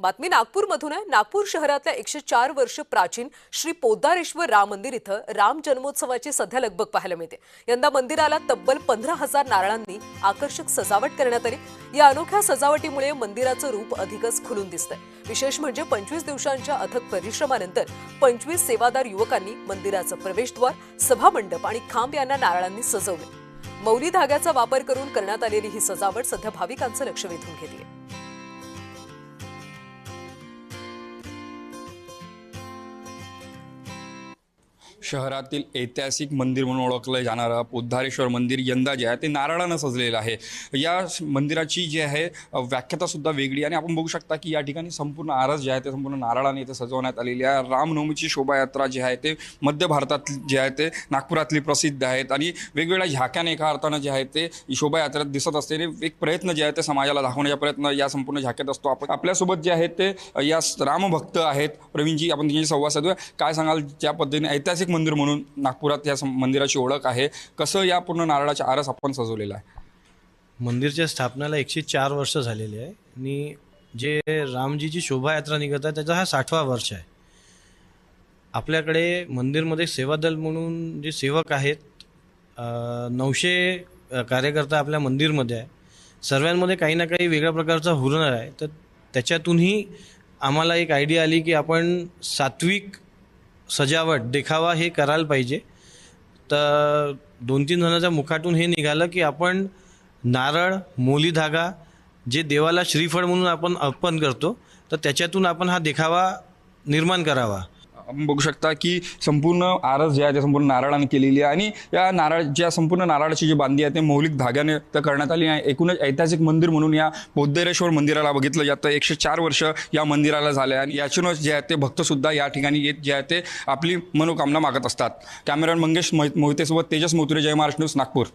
बातमी नागपूरमधून आहे। नागपूर शहरातल्या 104 वर्ष प्राचीन श्री पोद्दारेश्वर राम मंदिर इथं राम जन्मोत्सवाची सध्या लगबग पाहायला मिळते। यंदा मंदिराला तब्बल 15,000 नारळांनी आकर्षक सजावट करण्यात आली। या अनोख्या सजावटीमुळे मंदिराचं रूप अधिकच खुलून दिसतंय। विशेष म्हणजे 25 दिवसांच्या अथक परिश्रमानंतर 25 सेवादार युवकांनी मंदिराचं प्रवेशद्वार, सभामंडप आणि खांब यांना नारळांनी सजवले। मौली धाग्याचा वापर करून करण्यात आलेली ही सजावट सध्या भाविकांचं लक्ष वेधून घेतेय। शहरातील ऐतिहासिक मंदिर म्हणून ओळखलं जाणारं पोद्दारेश्वर मंदिर यंदा जे आहे ते नारळानं सजलेलं आहे। या मंदिराची जी आहे व्याख्याता सुद्धा वेगळी आणि आपण बघू शकता की या ठिकाणी संपूर्ण आरस जे आहे ते संपूर्ण नारळाने इथे सजवण्यात आलेली आहे। रामनवमीची शोभायात्रा जी आहे ते मध्य भारतात जे आहे ते नागपुरातली प्रसिद्ध आहेत आणि वेगवेगळ्या झाक्याने एका अर्थानं जे आहे ते शोभायात्रेत दिसत असते। एक प्रयत्न जे आहे ते समाजाला दाखवण्याचा प्रयत्न या संपूर्ण झाक्यात असतो। आपण आपल्यासोबत जे आहेत ते या रामभक्त आहेत प्रवीणजी, आपण त्यांची संवाद साधूया। काय सांगाल, ज्या पद्धतीने ऐतिहासिक मंदिर म्हणून नागपुरात या मंदिराची ओळख आहे, कसं या पूर्ण नारळाच्या आरस आपण सजवलेला आहे? मंदिरच्या स्थापनेला 104 वर्ष झालेली आहे आणि जे रामजीची शोभायात्रा निघत आहे त्याचा हा 60वा वर्ष आहे। आपल्याकडे मंदिरमध्ये सेवादल म्हणून जे सेवक आहेत 900 कार्यकर्ता आपल्या मंदिरमध्ये आहे। सर्वांमध्ये काही ना काही वेगळ्या प्रकारचा हुनर आहे। तर त्याच्यातूनही आम्हाला एक आयडिया आली की आपण सात्विक सजावट देखावा हे करायला पाहिजे। तर 2-3 जणांच्या मुखातून हे निघालं की आपण नारळ, मोली धागा जे देवाला श्रीफळ म्हणून आपण अर्पण करतो, तर त्याच्यातून आपण हा देखावा निर्माण करावा। आपण बघू शकता की संपूर्ण आरस जी आहे ते संपूर्ण नारळाने केलेली आहे आणि या ज्या संपूर्ण नारळाची जी बांधी आहे ते मौलिक धाग्याने तर करण्यात आली आहे। एकूणच ऐतिहासिक मंदिर म्हणून या पोद्दारेश्वर मंदिराला बघितलं जातं। 104 वर्ष या मंदिराला झाले आणि यातूनच जे आहे ते भक्तसुद्धा या ठिकाणी येत जे आहे ते आपली मनोकामना मागत असतात। कॅमेरामॅन मंगेश मोहितेसोबत तेजस मोतुरे, जय महाराष्ट्र न्यूज, नागपूर।